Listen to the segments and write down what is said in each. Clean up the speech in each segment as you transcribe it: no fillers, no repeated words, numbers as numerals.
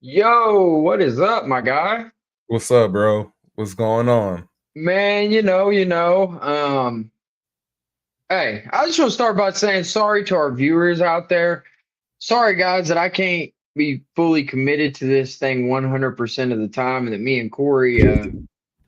Yo, what is up, my guy? What's up, bro? What's going on? Man, hey, I just want to start by saying sorry to our viewers out there. Sorry, guys, that I can't be fully committed to this thing 100% of the time and that me and Corey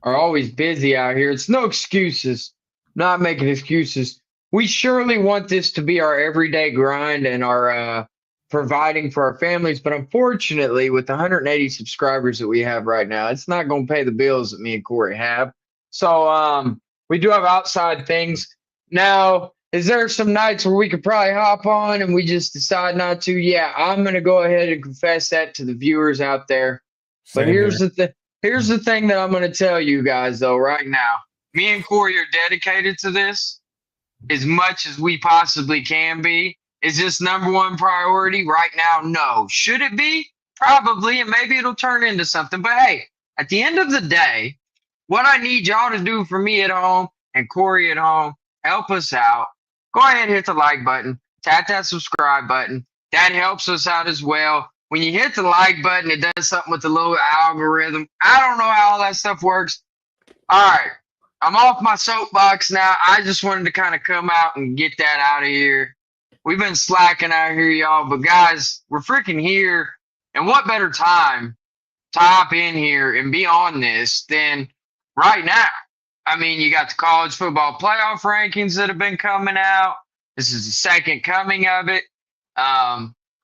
are always busy out here. It's no excuses, not making excuses. We surely want this to be our everyday grind and our providing for our families. But unfortunately, with the 180 subscribers that we have right now, it's not going to pay the bills that me and Corey have. So we do have outside things. Now, is there some nights where we could probably hop on and we just decide not to? Yeah, I'm going to go ahead and confess that to the viewers out there. But Same here. here's the thing that I'm going to tell you guys though right now. Me and Corey are dedicated to this as much as we possibly can be. Is this number one priority right now? No. Should it be? Probably, and maybe it'll turn into something. But hey, at the end of the day, what I need y'all to do for me at home and Corey at home, help us out. Go ahead and hit the like button, tap that subscribe button. That helps us out as well. When you hit the like button, it does something with the little algorithm. I don't know how all that stuff works. All right, I'm off my soapbox now. I just wanted to kind of come out and get that out of here. We've been slacking out here, y'all, but guys, we're freaking here. And what better time to hop in here and be on this than right now? I mean, you got the college football playoff rankings that have been coming out. This is the second coming of it.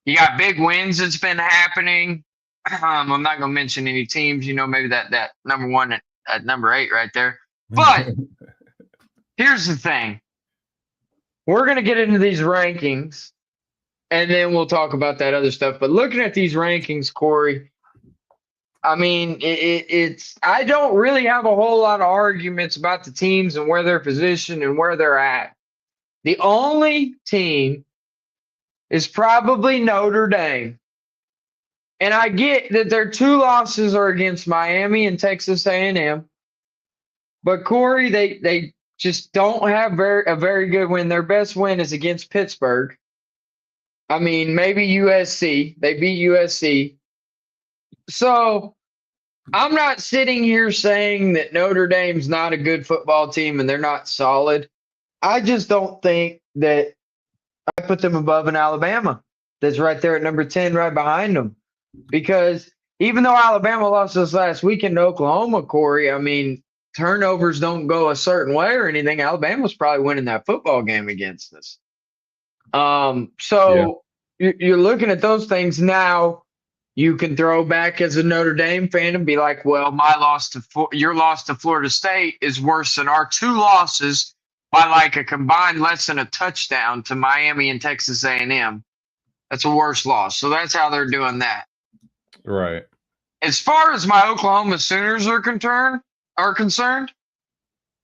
You got big wins that's been happening. I'm not going to mention any teams, maybe that number one at number 8 right there. But here's the thing. We're going to get into these rankings, and then we'll talk about that other stuff. But looking at these rankings, Corey, I mean, it's I don't really have a whole lot of arguments about the teams and where they're positioned and where they're at. The only team is probably Notre Dame. And I get that their 2 losses are against Miami and Texas A&M. But Corey, they just don't have a very good win. Their best win is against Pittsburgh. I mean, maybe USC. They beat USC. So I'm not sitting here saying that Notre Dame's not a good football team and they're not solid. I just don't think that I put them above an Alabama that's right there at number 10, right behind them. Because even though Alabama lost us last weekend to Oklahoma, Corey, I mean, turnovers don't go a certain way or anything. Alabama's probably winning that football game against us. Yeah. So you're looking at those things now. You can throw back as a Notre Dame fan and be like, "Well, your loss to Florida State is worse than our 2 losses by like a combined less than a touchdown to Miami and Texas A&M. That's a worse loss." So that's how they're doing that. Right. As far as my Oklahoma Sooners are concerned,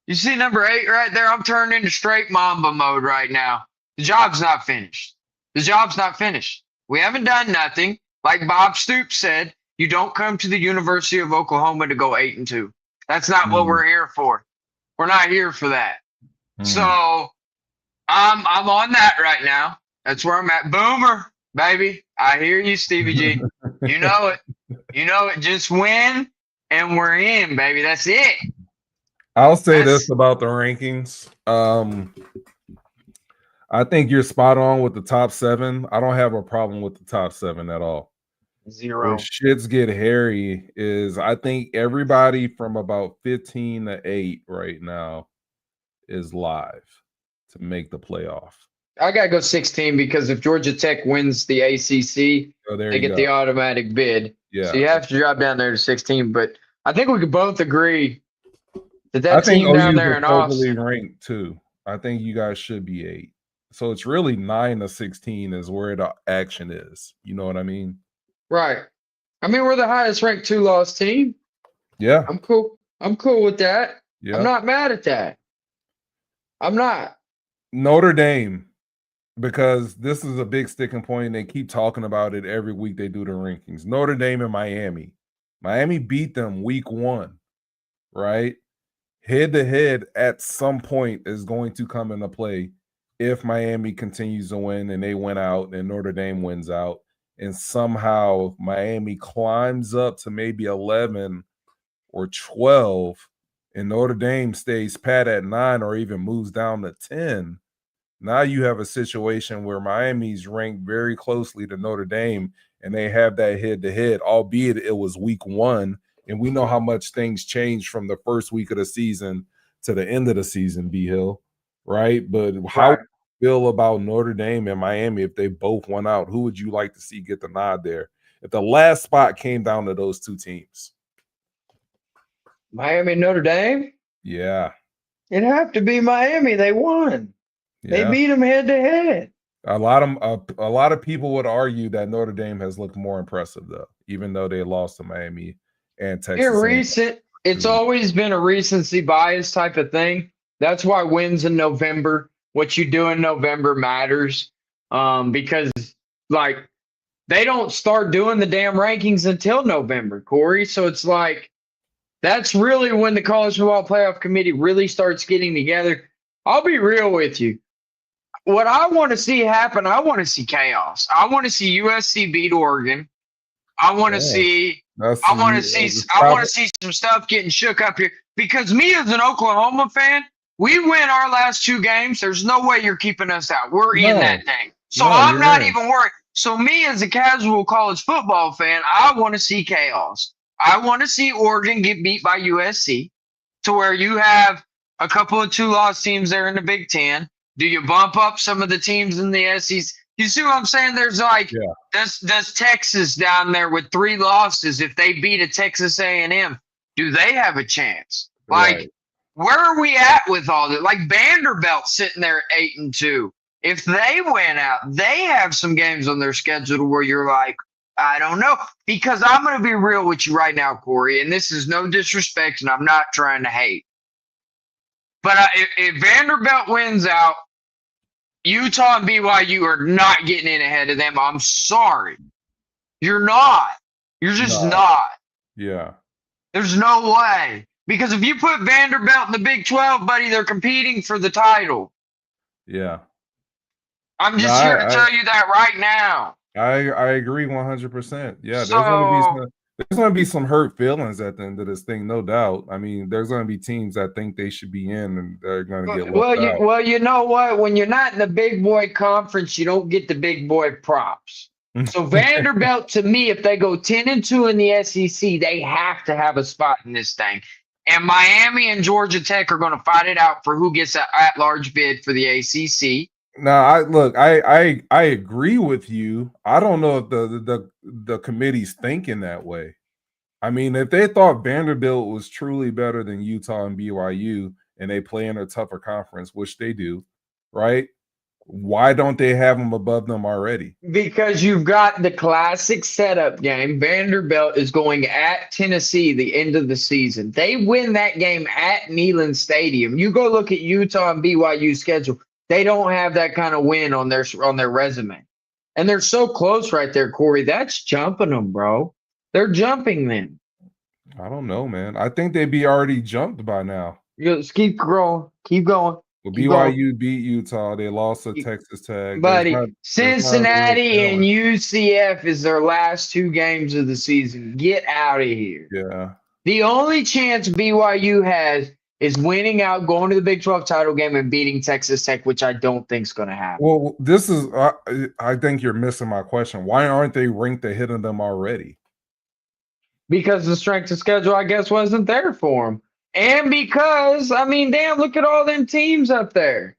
you see number 8 right there? I'm turning into straight Mamba mode right now. The job's not finished. The job's not finished. We haven't done nothing. Like Bob Stoops said, you don't come to the University of Oklahoma to go 8-2. That's not what we're here for. We're not here for that. So I'm on that right now. That's where I'm at. Boomer, baby. I hear you, Stevie G. You know it. You know it. Just win and we're in, baby. That's it. I'll say this about the rankings. I think you're spot on with the top 7. I don't have a problem with the top 7 at all. 0. Where shits get hairy is I think everybody from about 15 to 8 right now is live to make the playoff. I got to go 16 because if Georgia Tech wins the ACC, they get the automatic bid. Yeah. So you have to drop down there to 16. But I think we could both agree that team down there in Austin ranked too. I think you guys should be 8. So it's really 9 to 16 is where the action is. You know what I mean? Right. I mean, we're the highest ranked 2-loss team. Yeah. I'm cool. I'm cool with that. Yeah. I'm not mad at that. I'm not. Notre Dame, because this is a big sticking point. They keep talking about it every week they do the rankings. Notre Dame and Miami. Miami beat them week 1, right? Head-to-head at some point is going to come into play if Miami continues to win and they win out and Notre Dame wins out and somehow Miami climbs up to maybe 11 or 12, and Notre Dame stays pat at 9 or even moves down to 10, now you have a situation where Miami's ranked very closely to Notre Dame, and they have that head-to-head, albeit it was week 1, and we know how much things change from the first week of the season to the end of the season, B-Hill, right? But how Right. do you feel about Notre Dame and Miami if they both went out? Who would you like to see get the nod there? If the last spot came down to those two teams. Miami, Notre Dame? Yeah. It'd have to be Miami. They won. They Yeah. beat them head to head. A lot of people would argue that Notre Dame has looked more impressive, though, even though they lost to Miami and Texas A&M. It's always been a recency bias type of thing. That's why wins in November, what you do in November matters. Because like they don't start doing the damn rankings until November, Corey. So it's like that's really when the college football playoff committee really starts getting together. I'll be real with you. What I want to see happen, I want to see chaos. I want to see USC beat Oregon. I want to see some stuff getting shook up here because me as an Oklahoma fan, we win our last 2 games. There's no way you're keeping us out. We're in that thing. So I'm not even worried. So me as a casual college football fan, I want to see chaos. I want to see Oregon get beat by USC to where you have a couple of 2-loss teams there in the Big Ten. Do you bump up some of the teams in the SEC? You see what I'm saying? There's like does Texas down there with 3 losses, if they beat a Texas A&M, do they have a chance? Like, where are we at with all this? Like Vanderbilt sitting there at 8-2. If they win out, they have some games on their schedule where you're like, I don't know. Because I'm going to be real with you right now, Corey, and this is no disrespect, and I'm not trying to hate. But if Vanderbilt wins out, Utah and BYU are not getting in ahead of them. I'm sorry. You're not. You're just not. Yeah. There's no way. Because if you put Vanderbilt in the Big 12, buddy, they're competing for the title. Yeah. I'm just here to tell you that right now. I agree 100%. Yeah, there's gonna be some hurt feelings at the end of this thing, no doubt. I mean, there's gonna be teams that think they should be in and they're gonna get left out. Well, you know what? When you're not in the big boy conference, you don't get the big boy props. So Vanderbilt, to me, if they go 10-2 in the SEC, they have to have a spot in this thing. And Miami and Georgia Tech are going to fight it out for who gets an at-large bid for the ACC. Now, I agree with you. I don't know if the committee's thinking that way. I mean, if they thought Vanderbilt was truly better than Utah and BYU, and they play in a tougher conference, which they do, right? Why don't they have them above them already? Because you've got the classic setup game. Vanderbilt is going at Tennessee the end of the season. They win that game at Neyland Stadium. You go look at Utah and BYU schedule. They don't have that kind of win on their resume. And they're so close right there, Corey. That's jumping them, bro. They're jumping them. I don't know, man. I think they'd be already jumped by now. Just keep growing. Keep going. Well, BYU beat Utah. They lost to Texas Tech. Buddy, Cincinnati and UCF is their last 2 games of the season. Get out of here. Yeah. The only chance BYU has is winning out, going to the Big 12 title game, and beating Texas Tech, which I don't think is going to happen. Well, I think you're missing my question. Why aren't they ranked ahead of them already? Because the strength of schedule, I guess, wasn't there for them. And because, I mean, damn, look at all them teams up there.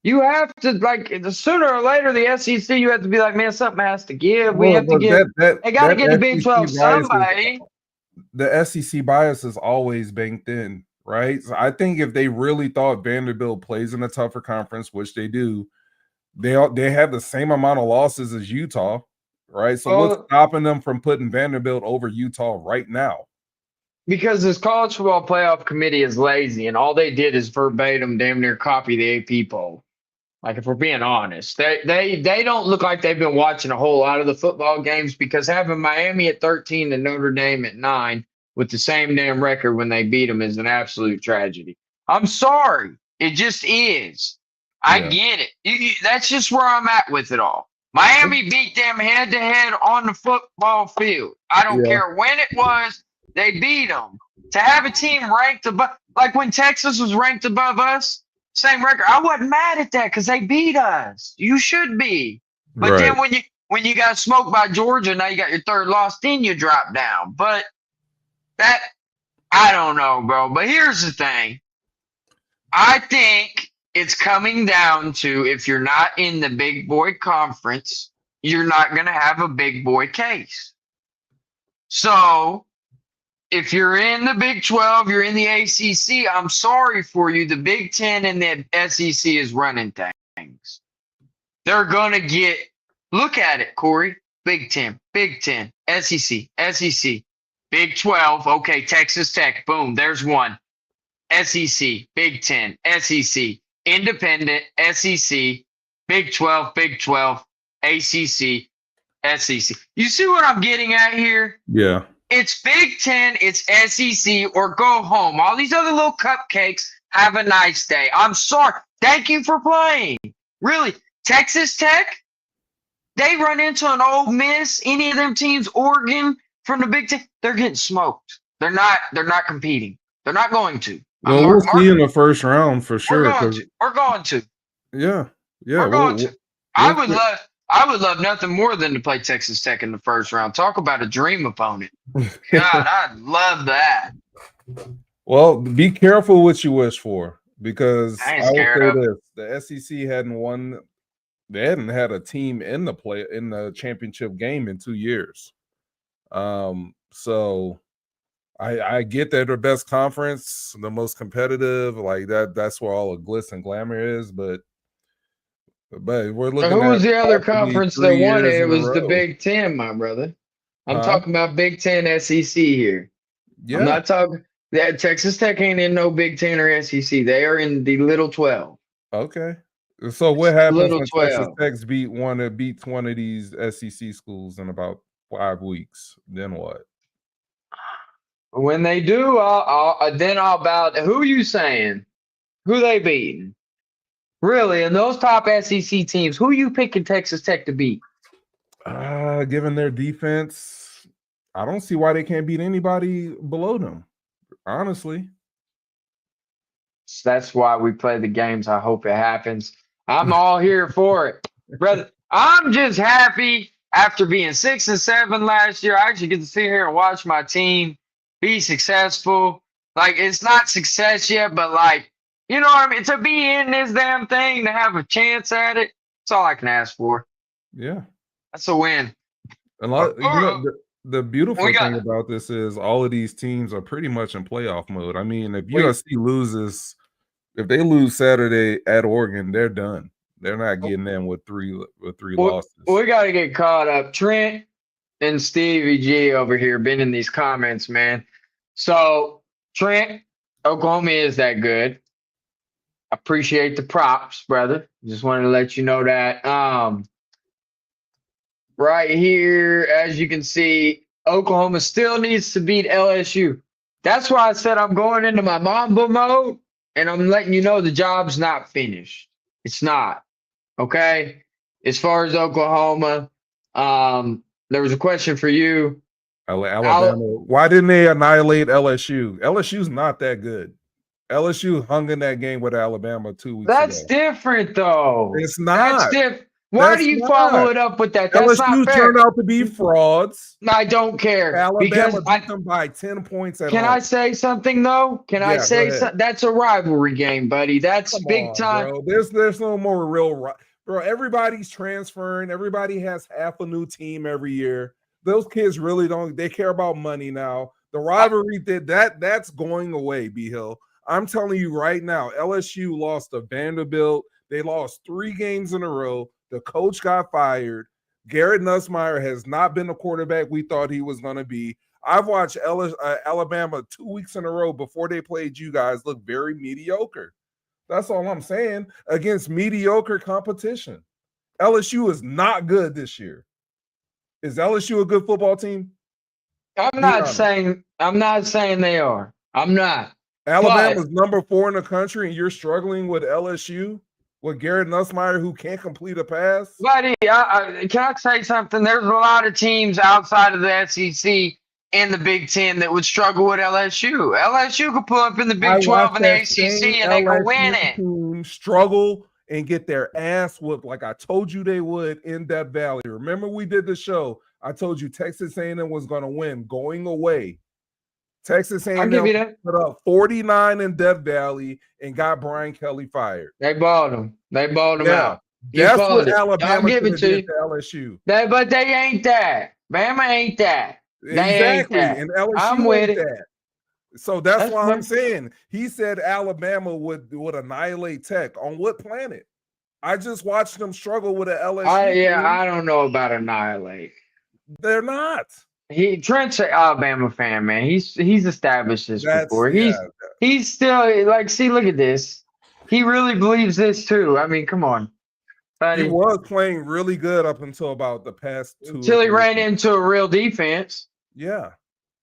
You have to, like, sooner or later, the SEC, you have to be like, man, something has to give. We have to give. They got to get the Big 12 somebody. The SEC bias is always banked in, right? So I think if they really thought Vanderbilt plays in a tougher conference, which they do, they have the same amount of losses as Utah, right? So what's stopping them from putting Vanderbilt over Utah right now? Because this college football playoff committee is lazy, and all they did is verbatim damn near copy the AP poll. Like, if we're being honest, they don't look like they've been watching a whole lot of the football games, because having Miami at 13 and Notre Dame at 9 with the same damn record when they beat them is an absolute tragedy. I'm sorry. It just is. I get it. That's just where I'm at with it all. Miami beat them head to head on the football field. I don't Yeah, care when it was, they beat them. To have a team ranked above, like when Texas was ranked above us, same record. I wasn't mad at that because they beat us. You should be. But right. then when you got smoked by Georgia, now you got your third loss, then you drop down. But that I don't know, bro. But here's the thing. I think it's coming down to if you're not in the big boy conference, you're not going to have a big boy case. So if you're in the Big 12, you're in the ACC, I'm sorry for you. The Big 10 and the SEC is running things. They're going to look at it, Corey. Big 10, SEC, Big 12. Okay, Texas Tech. Boom, there's one. SEC, Big 10, SEC, Independent, SEC, Big 12, ACC, SEC. You see what I'm getting at here? Yeah. It's Big 10, it's SEC, or go home. All these other little cupcakes, have a nice day. I'm sorry. Thank you for playing. Really, Texas Tech, they run into an Ole Miss, any of them teams, Oregon from the Big 10, they're getting smoked. They're not competing. They're not going to. Well, we'll see in the first round for sure. We're going to. Yeah. We're going to. I would love nothing more than to play Texas Tech in the first round. Talk about a dream opponent. God, I'd love that. Well, be careful what you wish for, because I ain't I will scared say of this: the SEC hadn't won. They hadn't had a team in the championship game in 2 years. So I get that they're best conference, the most competitive, like that. That's where all the glitz and glamour is. But we're looking Who at was the other possibly conference that 3 won it? years It in a was the row. Big 10, my brother. I'm Huh? talking about Big 10 SEC here. I'm Yeah. not talking that Texas Tech ain't in no Big 10 or SEC. They are in the Little 12. Okay. So what It's the happens Little when Texas 12. Tech beats one of these SEC schools in about 5 weeks? Then what? When they do, I'll bow. Who you saying? Who they beating? Really, in those top SEC teams, who you picking Texas Tech to beat? Given their defense, I don't see why they can't beat anybody below them. Honestly, That's why we play the games. I hope it happens. I'm all here for it, brother. I'm just happy after being 6-7 last year. I actually get to sit here and watch my team be successful. Like it's not success yet, but like you know what I mean. To be in this damn thing, to have a chance at it, that's all I can ask for. yeah. That's a win. The beautiful We got thing about this is all of these teams are pretty much in playoff mode. I mean, if we USC loses, if they lose Saturday at Oregon, they're done. They're not getting in with three losses. we got to get caught up. Trent and Stevie G over here been in these comments, man. So Trent, Oklahoma is that good. Appreciate the props, brother. Just wanted to let you know that. Right here, as you can see, Oklahoma still needs to beat LSU. That's why I said I'm going into my Mamba mode, and I'm letting you know the job's not finished. It's not. Okay? As far as Oklahoma, there was a question for you. Alabama. Why didn't they annihilate LSU? LSU's not that good. LSU hung in that game with Alabama 2 weeks ago. That's different, though. It's not. That's different. Why do you follow it up with that? That's LSU not fair. turned out to be frauds. I don't care. Alabama beat them by 10 points at home. Can I say something, though? Can I say something? That's a rivalry game, buddy. That's big time. Bro. There's no more real bro. Everybody's transferring. Everybody has half a new team every year. Those kids really don't. They care about money now. The rivalry that's going away, B Hill. I'm telling you right now, LSU lost to Vanderbilt. They lost 3 games in a row. The coach got fired. Garrett Nussmeier has not been the quarterback we thought he was going to be. I've watched Alabama 2 weeks in a row before they played you guys look very mediocre. That's all I'm saying. Against mediocre competition. LSU is not good this year. Is LSU a good football team? I'm not saying they are. I'm not. Alabama's number 4 in the country, and you're struggling with LSU. With Garrett Nussmeier, who can't complete a pass? Buddy, can I say something? There's a lot of teams outside of the SEC and the Big Ten that would struggle with LSU. LSU could pull up in the I Big 12 watched and the that ACC same and they could win LSU it. team struggle and get their ass whooped like I told you they would in Death Valley. Remember we did the show. I told you Texas A&M was going to win going away. Texas A&M put up 49 in Death Valley and got Brian Kelly fired. They balled him. They balled him out. That's what Alabama did to LSU. But they ain't that. Bama ain't that. Exactly. Ain't that. And LSU I'm with ain't it. that. So that's why I'm saying he said Alabama would annihilate Tech. On what planet? I just watched them struggle with an LSU. I don't know about annihilate. They're not. Trent's an Alabama fan, man. He's established this before. He's still like, see, look at this. He really believes this too. I mean, come on. Buddy. He was playing really good up until about the past 2 until he ran into a real defense. Yeah.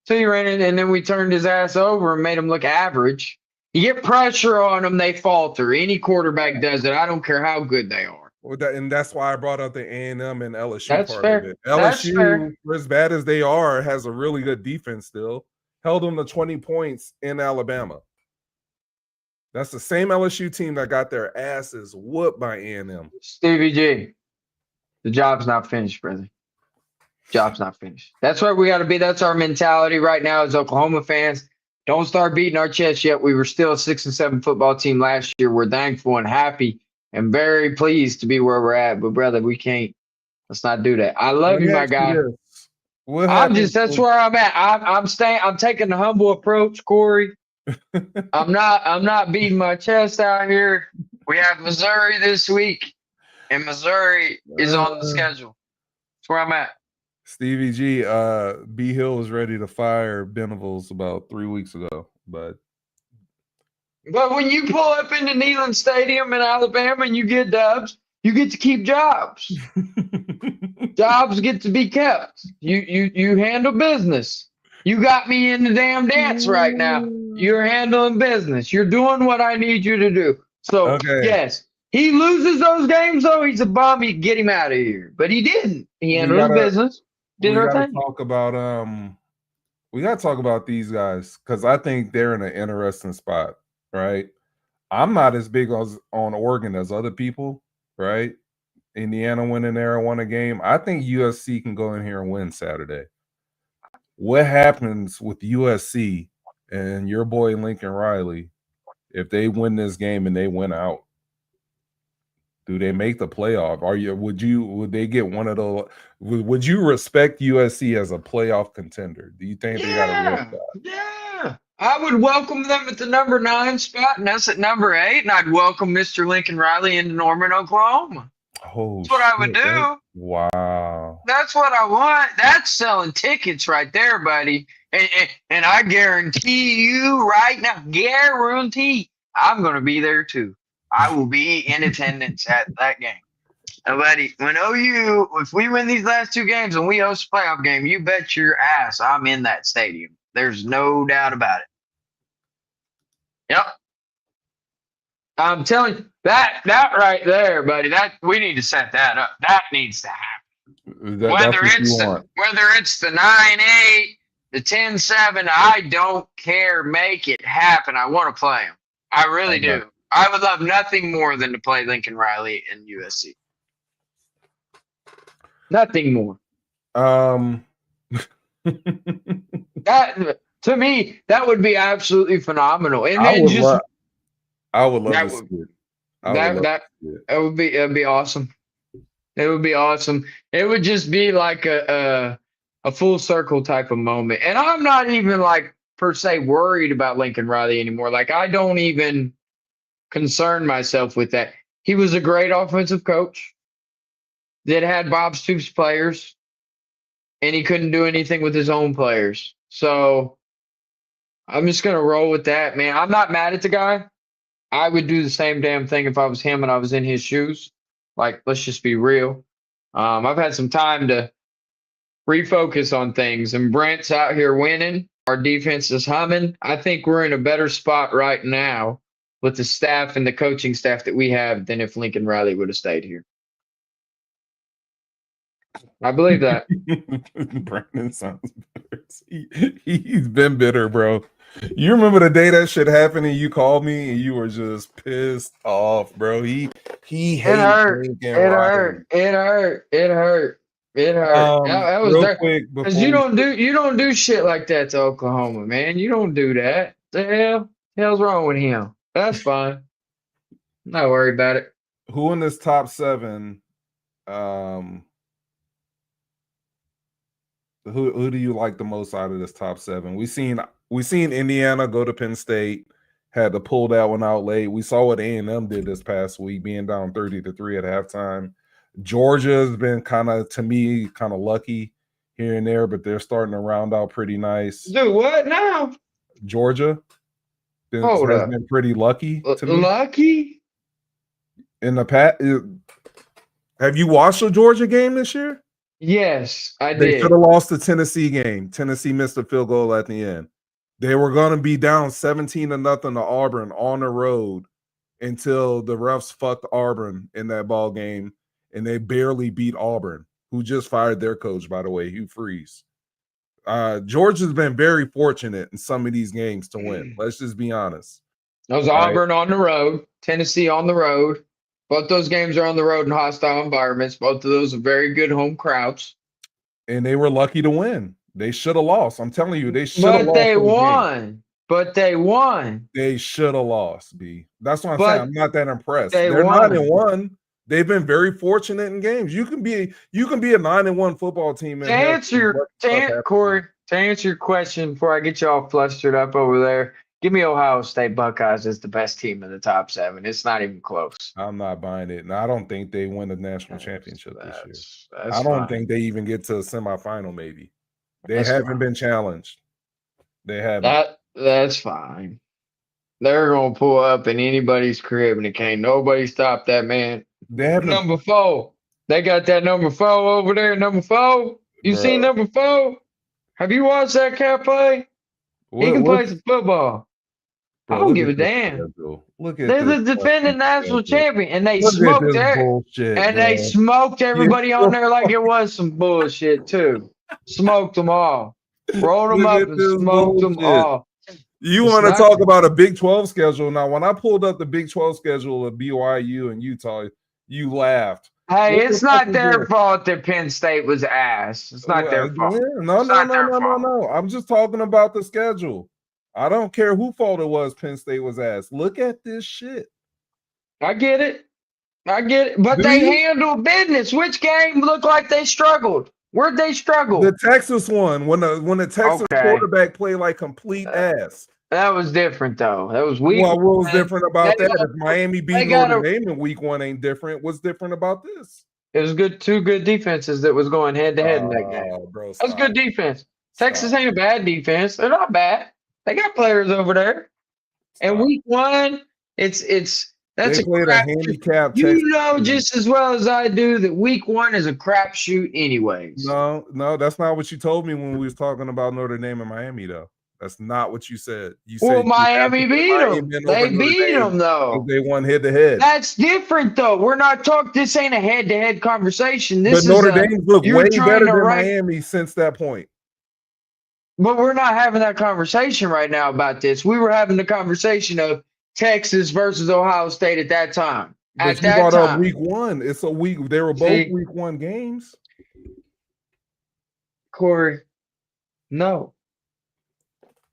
So he ran in, and then we turned his ass over and made him look average. You get pressure on them, they falter. Any quarterback does it. I don't care how good they are. And that's why I brought up the A&M and LSU that's part fair. of it. LSU, for as bad as they are, has a really good defense still. Held them to 20 points in Alabama. That's the same LSU team that got their asses whooped by A&M. Stevie G, the job's not finished, brother. Job's not finished. That's where we got to be. That's our mentality right now as Oklahoma fans. Don't start beating our chest yet. We were still a 6-7 football team last year. We're thankful and happy and very pleased to be where we're at. But brother, we can't. Let's not do that. I love you, my guy. That's where I'm at. I'm taking the humble approach, Corey. I'm not beating my chest out here. We have Missouri this week, and Missouri is on the schedule. That's where I'm at. Stevie G, B Hill was ready to fire Benevilles about 3 weeks ago, but when you pull up into Neyland Stadium in Alabama and you get dubs, you get to keep jobs. Jobs get to be kept. You handle business. You got me in the damn dance right now. You're handling business. You're doing what I need you to do. So yes, he loses those games though. He's a bum. You get him out of here, but he didn't. He handled his business. We gotta talk about these guys because I think they're in an interesting spot, right? I'm not as big on Oregon as other people, right? Indiana went in there and won a game. I think USC can go in here and win Saturday. What happens with USC and your boy Lincoln Riley if they win this game and they win out? Do they make the playoff? Would they get one of those? Would you respect USC as a playoff contender? Do you think they got a real shot? Yeah. I would welcome them at the number 9 spot, and that's at number 8, and I'd welcome Mr. Lincoln Riley into Norman, Oklahoma. Oh, that's what I would do. Wow. That's what I want. That's selling tickets right there, buddy. And I guarantee you right now, I'm going to be there too. I will be in attendance at that game. Now, buddy, if we win these last 2 games and we host a playoff game, you bet your ass I'm in that stadium. There's no doubt about it. Yep. I'm telling you, that right there, buddy, that we need to set that up. That needs to happen. Whether it's the 9-8, the 10-7, I don't care. Make it happen. I want to play them. I really do. I would love nothing more than to play Lincoln Riley and USC. Nothing more. That to me, that would be absolutely phenomenal. And then I would love to see it. That'd be awesome. It would be awesome. It would just be like a full circle type of moment. And I'm not even like per se worried about Lincoln Riley anymore. Like I don't even concern myself with that. He was a great offensive coach that had Bob Stoops players, and he couldn't do anything with his own players. So I'm just going to roll with that, man. I'm not mad at the guy. I would do the same damn thing if I was him and I was in his shoes. Like, let's just be real. I've had some time to refocus on things, and Brent's out here winning. Our defense is humming. I think we're in a better spot right now with the staff and the coaching staff that we have than if Lincoln Riley would have stayed here. I believe that. Brandon sounds bitter. He's been bitter, bro. You remember the day that shit happened and you called me and you were just pissed off, bro. He hates It hurt. Lincoln It Riley. hurt. It hurt. It hurt. It hurt. That was real there. quick Because you don't do shit like that to Oklahoma, man. You don't do that. The hell's wrong with him? That's fine. Not worried about it. Who in this top 7? Who do you like the most out of this top 7? We seen Indiana go to Penn State, had to pull that one out late. We saw what A&M did this past week, being down 30-3 at halftime. Georgia's been kind of lucky here and there, but they're starting to round out pretty nice. Dude, what now? Georgia has been pretty lucky to me. Lucky? In the past, have you watched the Georgia game this year? Yes, I did. They should have lost the Tennessee game. Tennessee missed a field goal at the end. They were going to be down 17-0 to Auburn on the road until the refs fucked Auburn in that ball game, and they barely beat Auburn, who just fired their coach, by the way, Hugh Freeze. Georgia's been very fortunate in some of these games to win. Let's just be honest. That was Auburn on the road, Tennessee on the road. Both those games are on the road in hostile environments. Both of those are very good home crowds. And they were lucky to win. They should have lost. I'm telling you, they should have lost. But they won. But they won. They should have lost, B. That's what I'm saying. I'm not that impressed. They're 9-1. They've been very fortunate in games. You can be a 9-1 football team. To answer your question before I get you all flustered up over there, give me Ohio State Buckeyes as the best team in the top 7. It's not even close. I'm not buying it. And I don't think they win the national championship this year. I fine. don't think they even get to a semifinal, maybe. They haven't been challenged. They haven't. That's fine. They're going to pull up in anybody's crib, and it can't nobody stop that, man. They have number 4. They got that number 4 over there, number 4. You seen number 4? Have you watched that cat play? He can play some football. Bro, I don't give a damn. They're the defending national champion, and they smoked they smoked everybody on there like it was some bullshit too. Smoked them all, rolled them up, and smoked them all. You want to talk about a Big 12 schedule? Now, when I pulled up the Big 12 schedule of BYU and Utah, you laughed. Hey, it's not their fault that Penn State was ass. It's not their fault. No. I'm just talking about the schedule. I don't care who fault it was. Penn State was ass. Look at this shit. I get it. But they handled business. Which game looked like they struggled? Where'd they struggle? The Texas one. When the Texas quarterback played like complete ass. That was different, though. That was weak. Well, what was different about that? If Miami beat Notre Dame in week 1 ain't different. What's different about this? It was two good defenses that was going head-to-head in that game. Bro, that was good defense. Texas ain't a bad defense. They're not bad. They got players over there. And week 1, that's a handicap. You know just as well as I do that week 1 is a crapshoot anyways. No, that's not what you told me when we was talking about Notre Dame and Miami, though. That's not what you said. You said Miami beat them. They beat them, though. They won head-to-head. That's different, though. We're not talking. This ain't a head-to-head conversation. But Notre Dame's looked way better than Miami since that point. But we're not having that conversation right now about this. We were having the conversation of Texas versus Ohio State at that time. But you brought up week 1. It's a week. They were both week 1 games. Corey, no.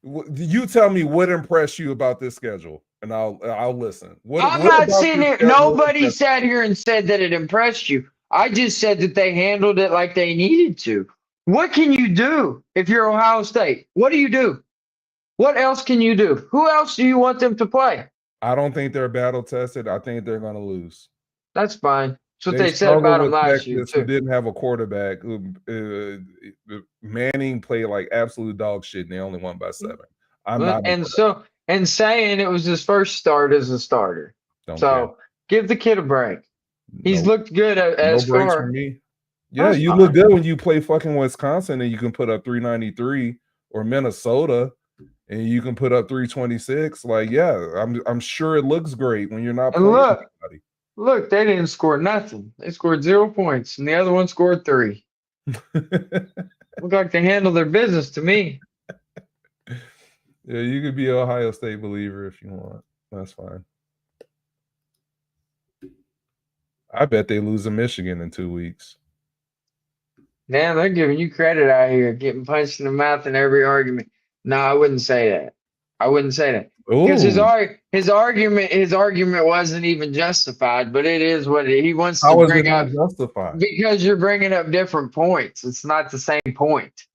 You tell me what impressed you about this schedule, and I'll listen. I'm not sitting here. Nobody sat here and said that it impressed you. I just said that they handled it like they needed to. What can you do if you're Ohio State? What do you do? What else can you do? Who else do you want them to play? I don't think they're battle tested. I think they're going to lose. That's fine. That's what they said about them last year, too. Who didn't have a quarterback. Manning played like absolute dog shit, and they only won by 7. And saying it was his first start as a starter. Give the kid a break. He's looked good as far. For me. Yeah, you look good when you play fucking Wisconsin and you can put up 393 or Minnesota. and you can put up 326. Like, yeah, I'm sure it looks great when you're not And playing look, they didn't score nothing. They scored 0 points, and the other one scored 3. anybody. Look like they handled their business to me. Yeah, you could be an Ohio State believer if you want. That's fine. I bet they lose to Michigan in 2 weeks. Damn, they're giving you credit out here, getting punched in the mouth in every argument. No, I wouldn't say that. I wouldn't say that because Ooh, his argument wasn't even justified. But it is what he wants to how is it bring not up justified? because you're bringing up different points. It's not the same point.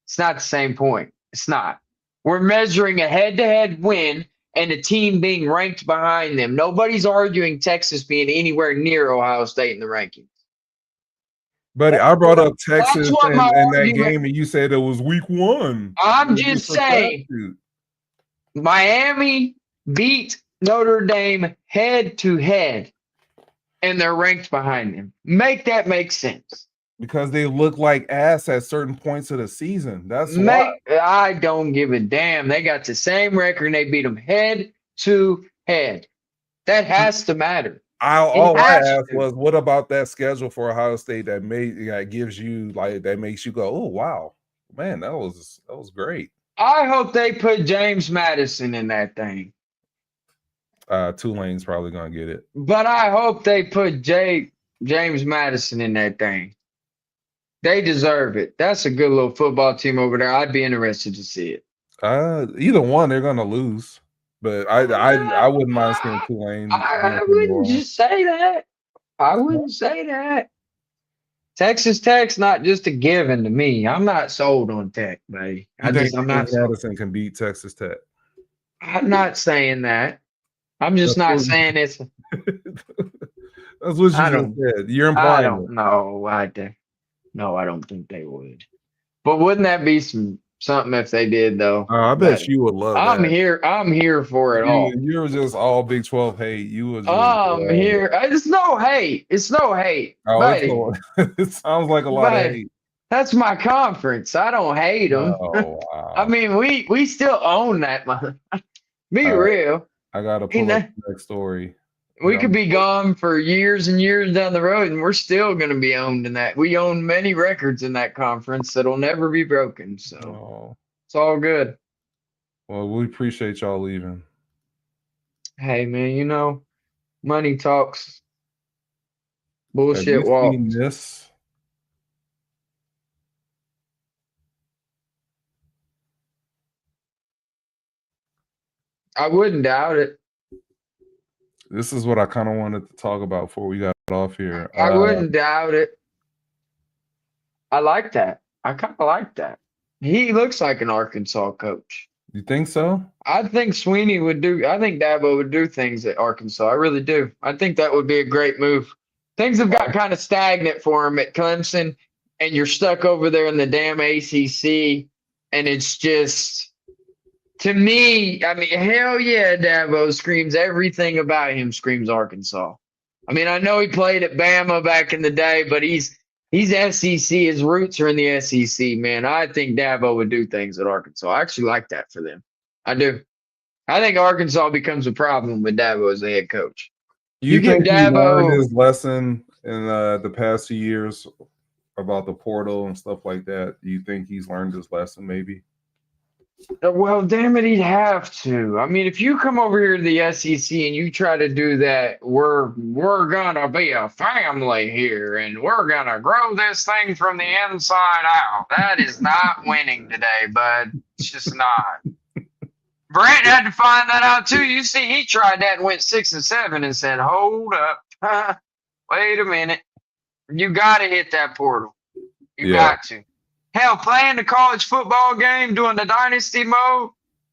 It's not the same point. It's not. We're measuring a head-to-head win and a team being ranked behind them. Nobody's arguing Texas being anywhere near Ohio State in the rankings. Buddy, I brought up That's Texas what my in that argument. game, and you said it was week 1. I'm It was just a saying, crapshoot. Miami beat Notre Dame head-to-head, and they're ranked behind them. Make that make sense. Because they look like ass at certain points of the season. That's why. I don't give a damn. They got the same record and they beat them head to head. That has to matter. All I has asked to. was, what about that schedule for Ohio State that gives you like that makes you go, oh wow, man, that was great. I hope they put James Madison in that thing. Tulane's probably gonna get it. But I hope they put James Madison in that thing. They deserve it. That's a good little football team over there. I'd be interested to see it. Either one, they're gonna lose. But I wouldn't mind seeing Tulane. I wouldn't just say that. I wouldn't say that. Texas Tech's not just a given to me. I'm not sold on Tech, buddy. I'm not sold. Madison can beat Texas Tech. I'm not saying that. I'm just not saying it's. That's what you just said. You're implying. I don't know. No, I don't think they would. But wouldn't that be something if they did, though? I bet you would love that. I'm here for it all. You're just all Big 12 hate. You was. Here. It's no hate. It's no hate, buddy. It sounds like a lot of hate. That's my conference. I don't hate them. Oh, wow. I mean, we still own that. Be real. I gotta pull up the next story. We could be gone for years and years down the road, and we're still going to be owned in that. We own many records in that conference that'll never be broken. So it's all good. Well, we appreciate y'all leaving. Hey, man, money talks. Bullshit walks. Seen this? I wouldn't doubt it. This is what I kind of wanted to talk about before we got off here. I wouldn't doubt it. I like that. I kind of like that. He looks like an Arkansas coach. You think so? I think Sweeney would do. I think Dabo would do things at Arkansas. I really do. I think that would be a great move. Things have got kind of stagnant for him at Clemson, and you're stuck over there in the damn ACC, and it's just. To me, I mean, hell yeah, Dabo screams everything about him screams Arkansas. I mean, I know he played at Bama back in the day, but he's SEC. His roots are in the SEC, man. I think Dabo would do things at Arkansas. I actually like that for them. I do. I think Arkansas becomes a problem with Dabo as the head coach. You think he learned his lesson in the past few years about the portal and stuff like that? Do you think he's learned his lesson maybe? Well, damn it, he'd have to. I mean, if you come over here to the SEC and you try to do that, we're gonna be a family here, and we're gonna grow this thing from the inside out. That is not winning today, bud. It's just not. Brent had to find that out too. You see, he tried that and went 6-7 and said, "Hold up, wait a minute. You got to hit that portal. You got to." Hell, playing the college football game, doing the dynasty mode,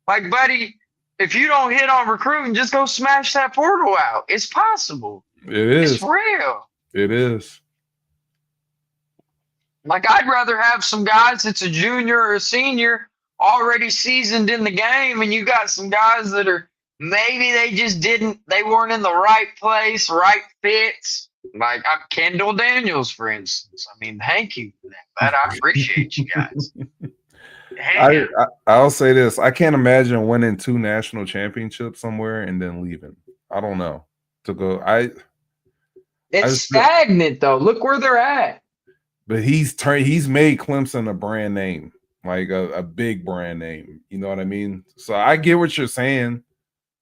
like, buddy, if you don't hit on recruiting, just go smash that portal out. It's possible. It is. It's real. It is. Like, I'd rather have some guys that's a junior or a senior already seasoned in the game, and you got some guys that are maybe they weren't in the right place, right fits. Like Kendall Daniels, for instance. I mean, thank you for that, but I appreciate you guys. I'll say this: I can't imagine winning 2 national championships somewhere and then leaving. I don't know to go. It's stagnant though. Look where they're at. But he's made Clemson a brand name, like a big brand name. You know what I mean? So I get what you're saying.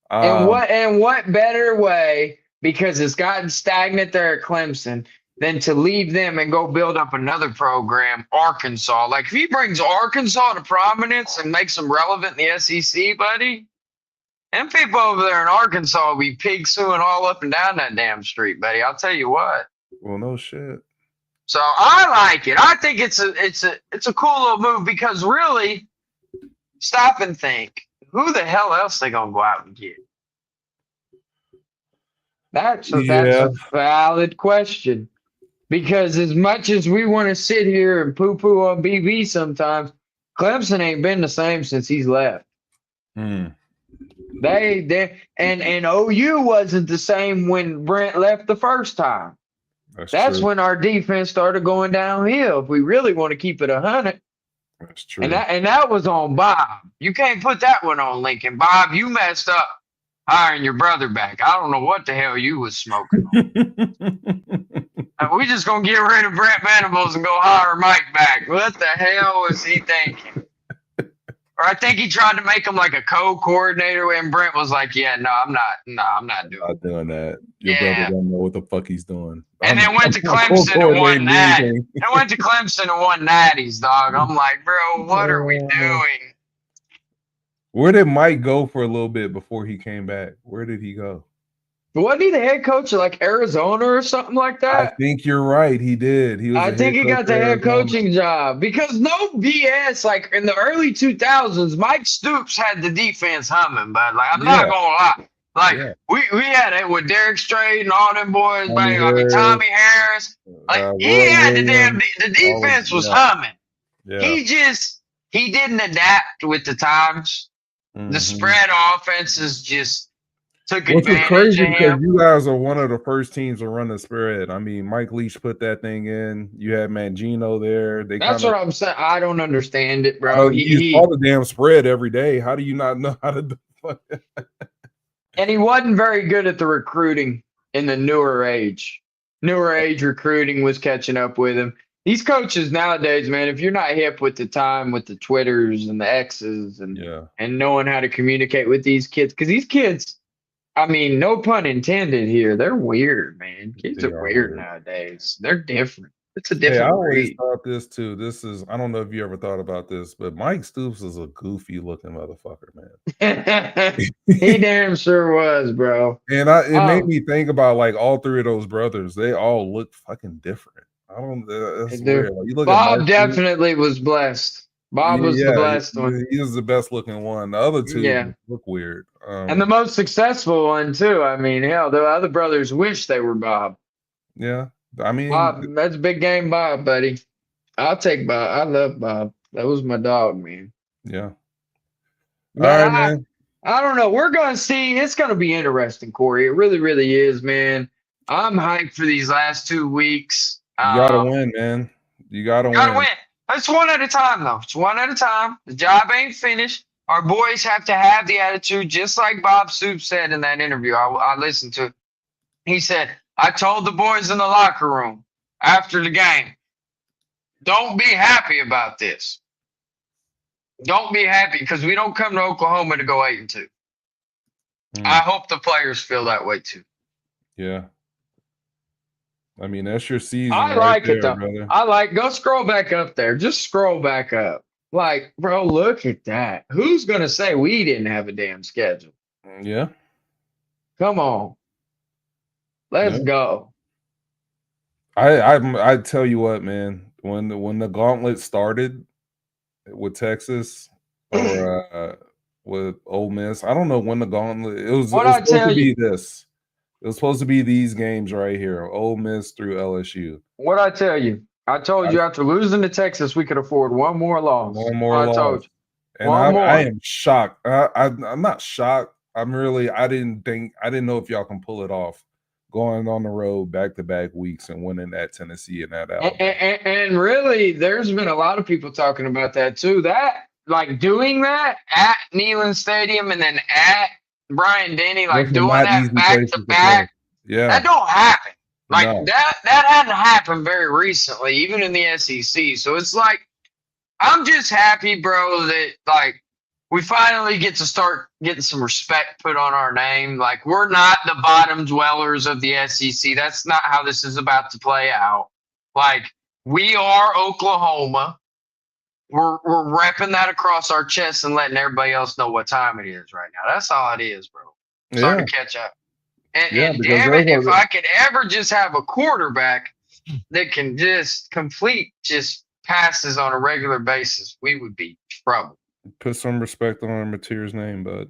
And what better way, because it's gotten stagnant there at Clemson, than to leave them and go build up another program, Arkansas. Like if he brings Arkansas to prominence and makes them relevant in the SEC, buddy, them people over there in Arkansas will be pig suing all up and down that damn street, buddy. I'll tell you what. Well, no shit. So I like it. I think it's a cool little move because really, stop and think. Who the hell else they gonna go out and get? That's a valid question. Because as much as we want to sit here and poo-poo on BB sometimes, Clemson ain't been the same since he's left. Mm. And OU wasn't the same when Brent left the first time. That's when our defense started going downhill. If we really want to keep it 100. That's true. And that was on Bob. You can't put that one on Lincoln. Bob, you messed up hiring your brother back. I don't know what the hell you was smoking on. We just gonna get rid of Brent Venables and go hire Mike back. What the hell was he thinking? Or I think he tried to make him like a co-coordinator, and Brent was like, "Yeah, no, I'm not doing that. Your brother don't know what the fuck he's doing." And then went to Clemson and won that. I went to Clemson and won natties, dog. I'm like, bro, what are we doing? Where did Mike go for a little bit before he came back? Where did he go? Wasn't he the head coach of like Arizona or something like that? I think you're right. He did. I think he got the head coaching job because no BS. Like in the early 2000s, Mike Stoops had the defense humming. But like, I'm not gonna lie. Like we had it with Derek Strait and all them boys. Tommy Harris. Like he had the defense was humming. Yeah. He didn't adapt with the times. Mm-hmm. The spread offenses just took advantage. Which is crazy because you guys are one of the first teams to run the spread. I mean, Mike Leach put that thing in. You had Mangino there. That's what I'm saying. I don't understand it, bro. He saw the damn spread every day. How do you not know how to do it? And he wasn't very good at the recruiting in the newer age. Newer age recruiting was catching up with him. These coaches nowadays, man, if you're not hip with the time, with the Twitters and the X's and knowing how to communicate with these kids, because these kids, I mean, no pun intended here, they're weird, man. Kids are weird nowadays. They're different. It's a different I always thought this too. I don't know if you ever thought about this, but Mike Stoops is a goofy looking motherfucker, man. He damn sure was, bro. And it made me think about like all three of those brothers. They all look fucking different. That's weird. Like, you look Bob definitely was blessed. Bob was the blessed one. He was the best looking one. The other two look weird. And the most successful one too. I mean, hell, the other brothers wish they were Bob. Yeah. I mean, Bob, that's big game Bob, buddy. I'll take Bob. I love Bob. That was my dog, man. Yeah. All right, man. I don't know. We're going to see. It's going to be interesting, Corey. It really, really is, man. I'm hyped for these last 2 weeks. You gotta win, man. You gotta win. It's one at a time, though. It's one at a time. The job ain't finished. Our boys have to have the attitude, just like Bob Soup said in that interview I listened to. He said, I told the boys in the locker room after the game, don't be happy about this. Don't be happy because we don't come to Oklahoma to go 8-2. I hope the players feel that way too. Yeah. I mean, that's your season. I like it, though. Brother. Go scroll back up there. Just scroll back up. Like, bro, look at that. Who's going to say we didn't have a damn schedule? Yeah. Come on. Let's go. I tell you what, man. When the gauntlet started with Texas or with Ole Miss, I don't know when the gauntlet. It was supposed to be this. It was supposed to be these games right here, Ole Miss through LSU. What'd I tell you? I told you after losing to Texas, we could afford one more loss. One more loss. I told you. And I am shocked. I'm not shocked. I didn't know if y'all can pull it off. Going on the road back-to-back weeks and winning at Tennessee and that Alabama. And really, there's been a lot of people talking about that too. That like doing that at Neyland Stadium and then at Bryant Denny, Those like are doing not that easy back to places to play. back, Yeah. that don't happen. Like No. that hadn't happened very recently, even in the SEC. So it's like I'm just happy, bro, that like we finally get to start getting some respect put on our name. Like we're not the bottom dwellers of the SEC. That's not how this is about to play out. Like we are Oklahoma. We're repping that across our chest and letting everybody else know what time it is right now. That's all it is, bro. Yeah. Starting to catch up. And, Yeah, and because damn there's it, if a I could ever just have a quarterback that can just complete just passes on a regular basis, we would be trouble. put some respect on Material's name, bud.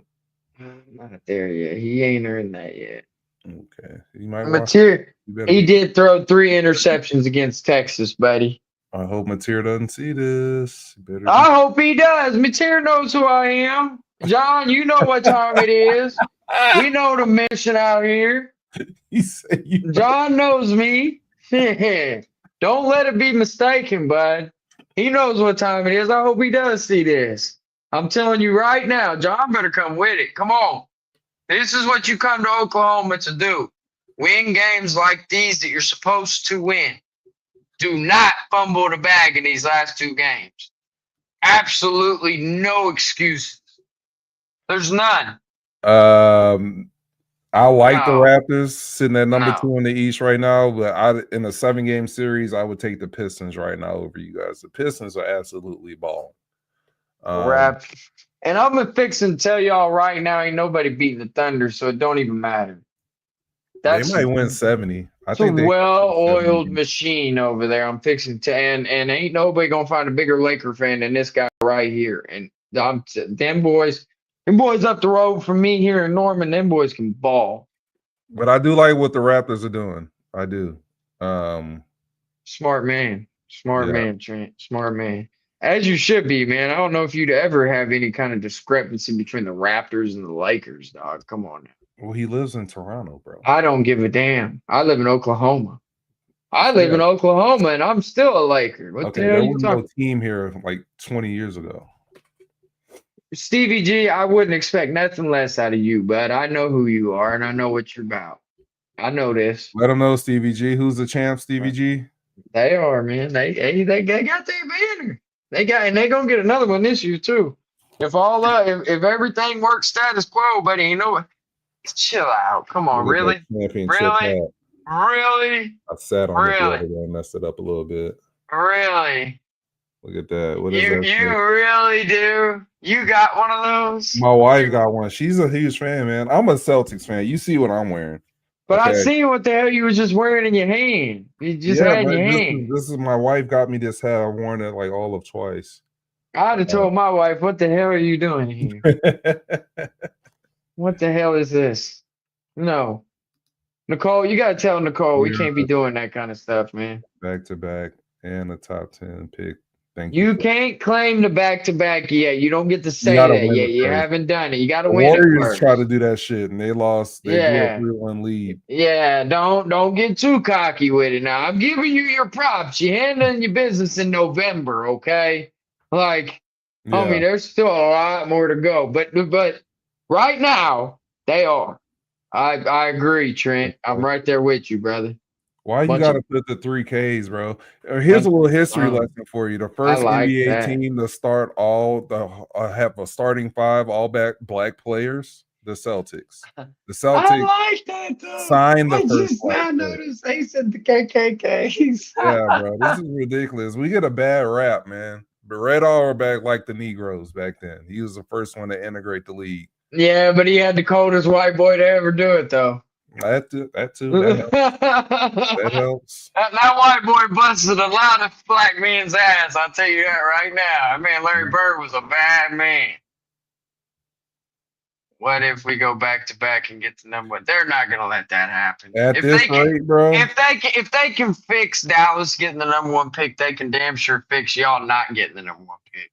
Not there yet. He ain't earned that yet. Okay. You might watch. Material, You better he be. did throw 3 interceptions against Texas, buddy. I hope Material doesn't see this. You better be. I hope he does. Material knows who I am. John, you know what time it is. We know the mission out here. He said you. John knows me. Don't let it be mistaken, bud. He knows what time it is. I hope he does see this. I'm telling you right now, John better come with it. Come on. This is what you come to Oklahoma to do. Win games like these that you're supposed to win. Do not fumble the bag in these last 2 games. Absolutely no excuses. There's none. I like the No. Raptors sitting at number No. 2 in the East right now, but in a 7-game series, I would take the Pistons right now over you guys. The Pistons are absolutely balling. Rap. And I'm gonna fix and tell y'all right now, ain't nobody beating the Thunder, so it don't even matter. They might win 70. I It's a think they well-oiled machine over there. I'm fixing to, and ain't nobody gonna find a bigger Laker fan than this guy right here. And them boys up the road from me here in Norman, them boys can ball. But I do like what the Raptors are doing. I do. Smart man, Trent. Smart man. As you should be, man. I don't know if you'd ever have any kind of discrepancy between the Raptors and the Lakers, dog. Come on now. Well, he lives in Toronto, bro. I don't give a damn. I live in Oklahoma. And I'm still a Laker. What the hell there you was talking? no team here like 20 years ago. Stevie G, I wouldn't expect nothing less out of you, but I know who you are and I know what you're about. I know this. Let them know, Stevie G. Who's the champ, Stevie G? They are, man. They got their banner. They gonna get another one this year too. If everything works status quo, buddy, you know what? Chill out. Come on, really? Really? Really? I sat on it the Really? other day and messed it up a little bit. Really? Look at that. What is You that? you really do? You got one of those? My wife got one. She's a huge fan, man. I'm a Celtics fan. You see what I'm wearing. But I seen what the hell you was just wearing in your hand. You just had in your hand. This is my wife got me this hat. I've worn it like all of twice. I'd have told my wife, what the hell are you doing here? What the hell is this? No. Nicole, you gotta tell Nicole we can't be doing that kind of stuff, man. Back to back and a top 10 pick. Thank you. You can't claim the back to back yet. You don't get to say that yet. You haven't done it. You gotta win. Warriors try to do that shit and they lost. They blew a 3-1 lead. Yeah, don't get too cocky with it now. I'm giving you your props. You're handling your business in November, okay? Like, homie, there's still a lot more to go. But right now, they are. I agree, Trent. I'm right there with you, brother. Why you gotta put the 3 Ks, bro? Here's a little history lesson for you. The first NBA team to start have a starting 5 all black players, the Celtics. The Celtics I like that though. Signed the I first just now noticed they said the KKKs. Yeah, bro. This is ridiculous. We get a bad rap, man. But Red Auerbach liked the Negroes back then. He was the first one to integrate the league. Yeah, but he had the coldest white boy to ever do it, though. That too. That helps. That white boy busted a lot of black men's ass. I'll tell you that right now. I mean, Larry Bird was a bad man. What if we go back to back and get the number 1? They're not gonna let that happen. At this rate, bro. If they can fix Dallas getting the number 1 pick, they can damn sure fix y'all not getting the number 1 pick.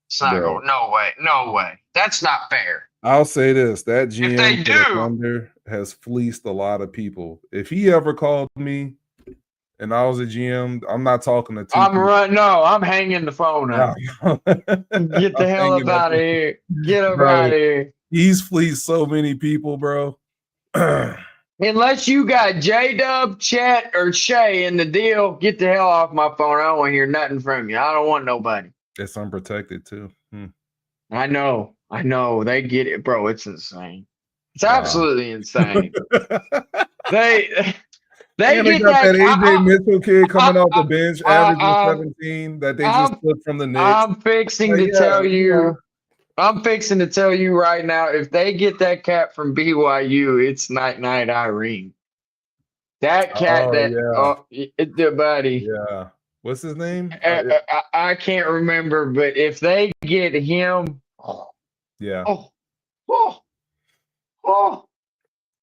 It's not going. No way. That's not fair. I'll say this: that GM for the Thunder has fleeced a lot of people. If he ever called me, and I was a GM, I'm not talking to 2 I'm people. running. No, I'm hanging the phone up. No. Get the I'm hell up hanging up out of here. Get up bro. out of here. He's fleeced so many people, bro. Unless you got J-Dub, Chet, or Shay in the deal, get the hell off my phone. I don't want to hear nothing from you. I don't want nobody. It's unprotected too. I know. They get it, bro. It's insane. It's Wow. absolutely insane. They And get they got that AJ Mitchell kid coming off the bench, averaging 17, that they just took from the Knicks. I'm fixing to tell you. I'm fixing to tell you right now, if they get that cat from BYU, it's night Irene. That cat buddy. Yeah. What's his name? I can't remember, but if they get him, yeah.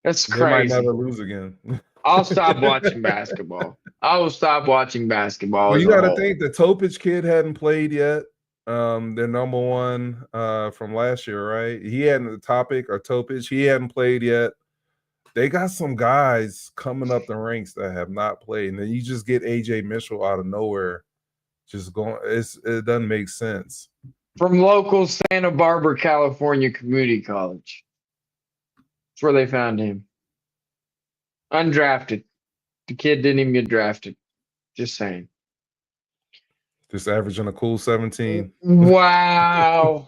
That's They might crazy. never lose again. I'll stop watching basketball. I will stop watching basketball. Well, you got to think the Topic kid hadn't played yet. Their number one from last year, right? He hadn't the Topic or Topic. He hadn't played yet. They got some guys coming up the ranks that have not played, and then you just get AJ Mitchell out of nowhere, just going. It doesn't make sense. From local Santa Barbara, California Community College. That's where they found him. Undrafted. The kid didn't even get drafted. Just saying. Just averaging a cool 17. Wow.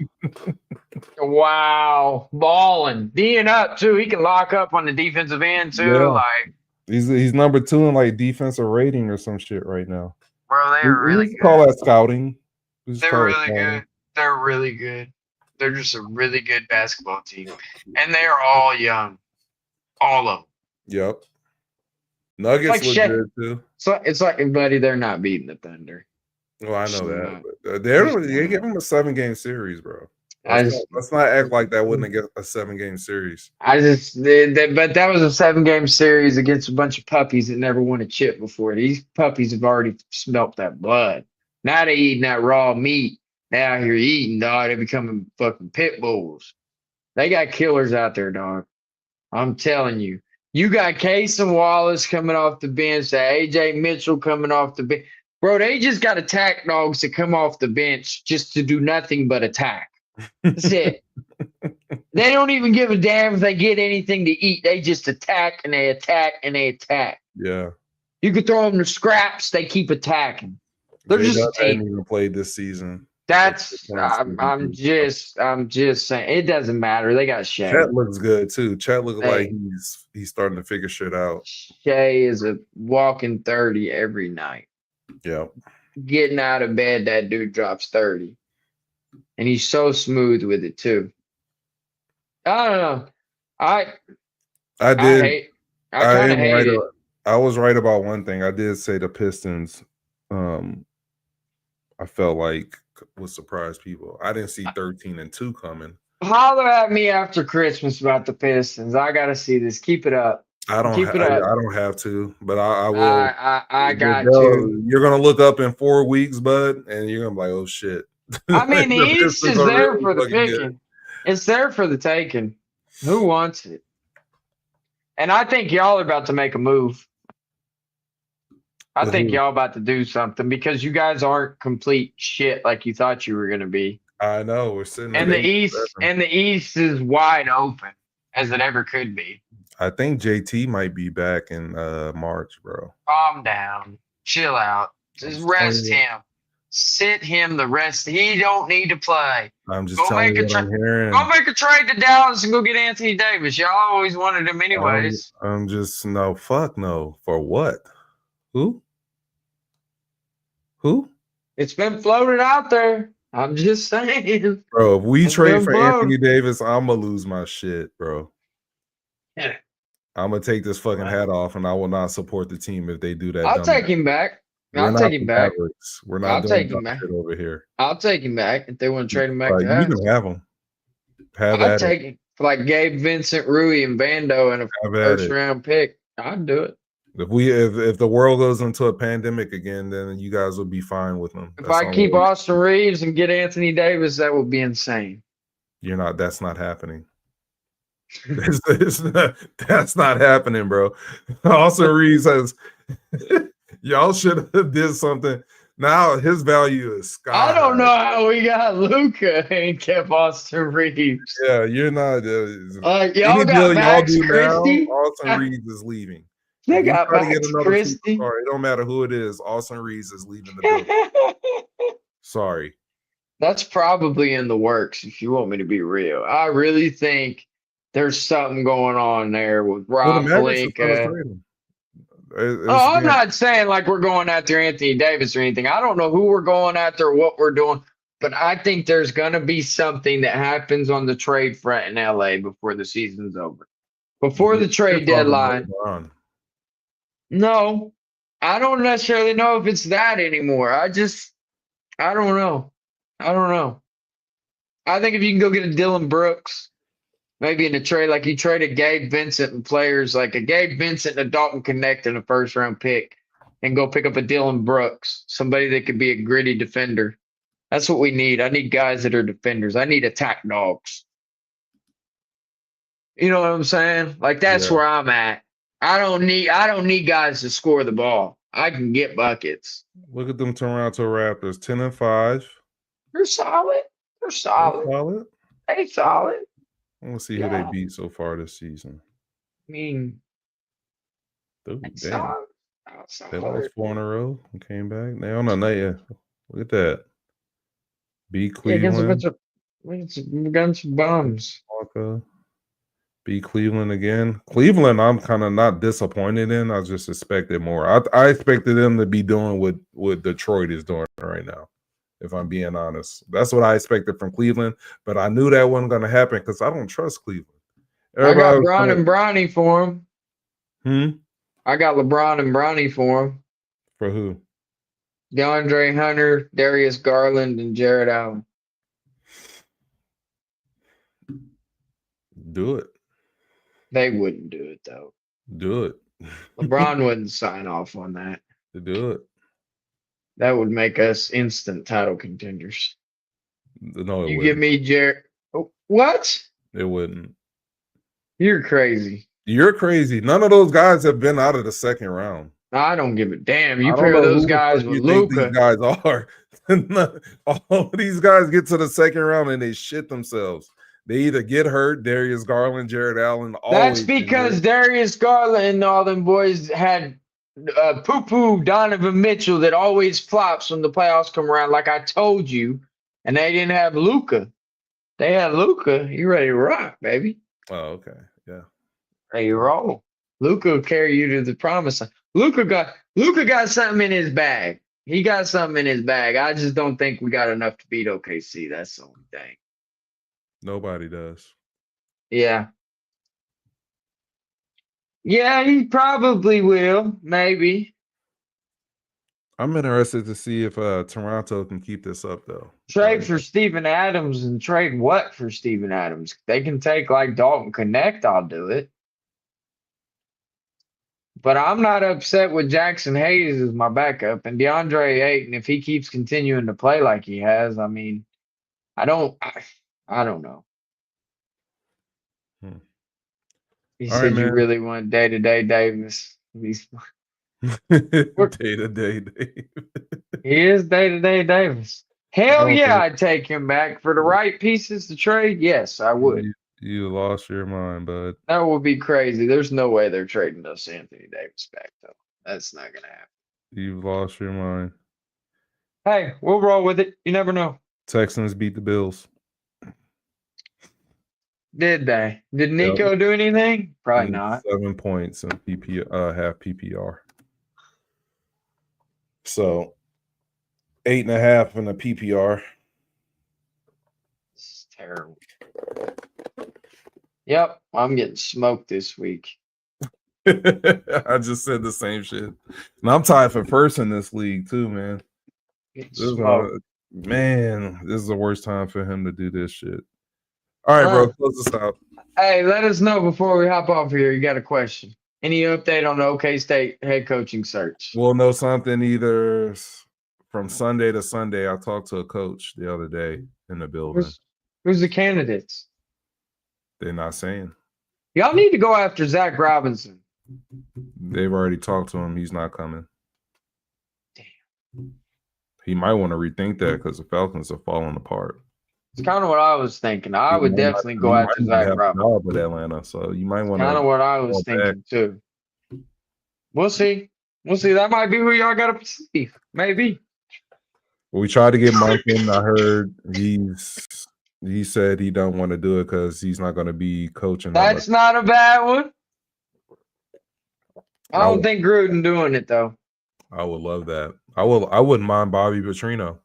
Wow. Balling. D'ing up, too. He can lock up on the defensive end, too. Yeah. Like he's number 2 in like defensive rating or some shit right now. Bro, they are really good. Call that scouting. They're really good. They're really good. They're just a really good basketball team. And they are all young. All of them. Yep. Nuggets look good, too. So it's like, buddy, they're not beating the Thunder. Well, I know that. But they give them a 7-game series, bro. Let's not act like that wouldn't get a 7-game series. But that was a 7-game series against a bunch of puppies that never won a chip before. These puppies have already smelt that blood. Now they eating that raw meat. Now you're eating, dog. They're becoming fucking pit bulls. They got killers out there, dog. I'm telling you. You got Case and Wallace coming off the bench, AJ Mitchell coming off the bench. Bro, they just got attack dogs that come off the bench just to do nothing but attack. That's it. They don't even give a damn if they get anything to eat. They just attack and they attack and they attack. Yeah. You could throw them to scraps. They keep attacking. They're just a team. Haven't even played this season. I'm just saying it doesn't matter. They got Shay. Chet looks good too. Chet looks like he's starting to figure shit out. Shay is a walking 30 every night. Yeah. Getting out of bed, that dude drops 30. And he's so smooth with it too. I don't know. I kind of hate it. I was right about one thing. I did say the Pistons. I felt like would surprise people. I didn't see 13-2 coming. Holler at me after Christmas about the Pistons. I gotta see this. Keep it up. I don't have to, but I will. I got to. You're gonna look up in 4 weeks, bud, and you're gonna be like, oh shit. I mean, the East is there for the picking. It's there for the taking. Who wants it? And I think y'all are about to make a move. I think y'all about to do something because you guys aren't complete shit like you thought you were going to be. I know we're sitting. And the East is wide open as it ever could be. I think JT might be back in March, bro. Calm down, chill out, just rest him, sit him the rest. He don't need to play. I'm just telling you what I'm hearing. Go make a trade to Dallas and go get Anthony Davis. Y'all always wanted him anyways. I'm just fuck no. For what? Who? It's been floated out there. I'm just saying. Bro, if we trade for Anthony Davis, I'm going to lose my shit, bro. Yeah. I'm going to take this fucking hat off, and I will not support the team if they do that. I'll take him back. We're not doing dumb shit over here. I'll take him back if they want to trade him back. You can have him. I'll take him for like Gabe Vincent, Rui, and Bando and a first-round pick. I'd do it. If the world goes into a pandemic again, then you guys will be fine with them. If I keep Austin Reeves and get Anthony Davis, that would be insane. That's not happening. That's not happening, bro. Austin Reeves Y'all should have did something. Now his value is sky I don't know high. how we got Luca and kept Austin Reeves. Yeah, you're not. Y'all Any got deal y'all Max do now, Christie. Austin Reeves is leaving. They If we got try to get Max another Christie. superstar, it don't matter who it is. Austin Reeves is leaving the building. Sorry. That's probably in the works, if you want me to be real. I really think there's something going on there with Well, the Rob Mavericks are trying to Pelinka. trade him. Oh, I'm not saying like we're going after Anthony Davis or anything. I don't know who we're going after, or what we're doing, but I think there's going to be something that happens on the trade front in LA before the season's over. Before the You're trade talking about deadline. LeBron. No, I don't necessarily know if it's that anymore. I don't know. I don't know. I think if you can go get a Dylan Brooks, maybe in a trade, like you traded Gabe Vincent and players like a Gabe Vincent and a Dalton Connect in a first round pick, and go pick up a Dylan Brooks, somebody that could be a gritty defender. That's what we need. I need guys that are defenders. I need attack dogs. You know what I'm saying? Like that's Yeah. where I'm at. I don't need guys to score the ball. I can get buckets. Look at them Toronto Raptors, 10-5. They're solid. They're They're solid. solid. They solid. I want to see who they beat so far this season. I mean, Dude, they damn. solid. They lost 4 in a row and came back. They on a night. Yeah. Look at that. Beat Yeah, against a bunch Cleveland. of guns bums. Walker. Beat Cleveland again. Cleveland, I'm kind of not disappointed in. I just expected more. I expected them to be doing what Detroit is doing right now, if I'm being honest. That's what I expected from Cleveland, but I knew that wasn't going to happen because I don't trust Cleveland. I got Was Bron and Bronny for him. I got LeBron and Bronny for him. For who? DeAndre Hunter, Darius Garland, and Jared Allen. Do it. They wouldn't do it, though. Do it. LeBron wouldn't sign off on that. Do it. That would make us instant title contenders. No, it You wouldn't. give me Jared. Oh, what? It wouldn't. You're crazy. You're crazy. None of those guys have been out of the second round. I don't give a damn. You I don't pair know those who the guys fuck with you think these Luka. guys are. All of these guys get to the second round and they shit themselves. They either get hurt, Darius Garland, Jared Allen. That's because Darius Garland and all them boys had poo-poo Donovan Mitchell that always flops when the playoffs come around, like I told you. And they didn't have Luka. They had Luka. You ready to rock, baby? Oh, okay. Yeah. Ready to roll. Luka will carry you to the promised land. Luka got something in his bag. He got something in his bag. I just don't think we got enough to beat OKC. That's the only thing. Nobody does. Yeah. Yeah, he probably will. Maybe. I'm interested to see if Toronto can keep this up, though. Trade for Steven Adams and trade what for Steven Adams? They can take like Dalton Connect. I'll do it. But I'm not upset with Jackson Hayes as my backup and DeAndre Ayton if he keeps continuing to play like he has. I mean, I don't know. He said you really want day-to-day Davis. Day-to-day Davis. He is day-to-day Davis. Hell yeah, I'd take him back for the right pieces to trade. Yes, I would. You lost your mind, bud. That would be crazy. There's no way they're trading us Anthony Davis back, though. That's not going to happen. You've lost your mind. Hey, we'll roll with it. You never know. Texans beat the Bills. Did they? Did Nico do anything? Probably not. 7 points in half PPR. So 8.5 in a PPR. It's terrible. Yep, I'm getting smoked this week. I just said the same shit. And I'm tied for first in this league too, man. This is the worst time for him to do this shit. All right, bro, close this out. Hey, let us know before we hop off here. You got a question? Any update on the OK State head coaching search? We'll know something either from Sunday to Sunday. I talked to a coach the other day in the building. Who's the candidates? They're not saying. Y'all need to go after Zach Robinson. They've already talked to him. He's not coming. He might want to rethink that because the Falcons are falling apart. It's kind of what I was thinking. I would definitely go He after might not Zach have a Robinson. job with Atlanta, so you might want Kind of to what I was fall back. thinking too. We'll see. We'll see. That might be who y'all got to see. Maybe. We tried to get Mike in. I heard he said he don't want to do it because he's not going to be coaching. That's not a bad one. I don't think Gruden doing it though. I would love that. I wouldn't mind Bobby Petrino.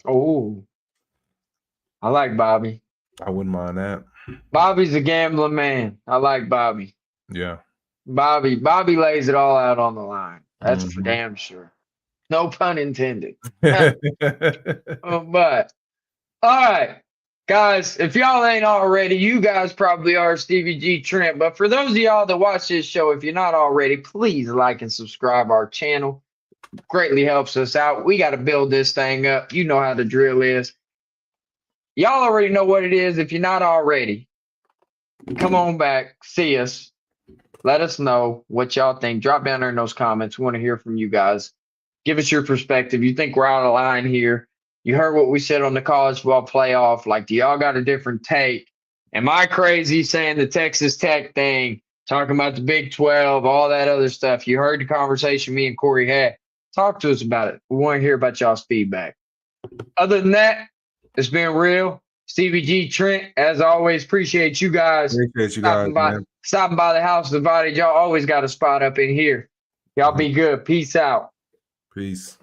Oh, I like Bobby. I wouldn't mind that. Bobby's a gambling man. I like Bobby. Yeah. Bobby lays it all out on the line. That's for damn sure. No pun intended. But all right, guys, if y'all ain't already, you guys probably are Stevie G Trent. But for those of y'all that watch this show, if you're not already, please like and subscribe our channel. Greatly helps us out. We got to build this thing up. You know how the drill is. Y'all already know what it is. If you're not already, come on back, see us. Let us know what y'all think. Drop down there in those comments. We want to hear from you guys. Give us your perspective. You think we're out of line here? You heard what we said on the college football playoff. Like, do y'all got a different take? Am I crazy saying the Texas Tech thing, talking about the Big 12, all that other stuff? You heard the conversation me and Corey had. Talk to us about it. We want to hear about y'all's feedback. Other than that, it's been real. Stevie G Trent, as always, appreciate you guys. Appreciate you guys, man. Stopping by the house divided. Y'all always got a spot up in here. Y'all be good. Peace out. Peace.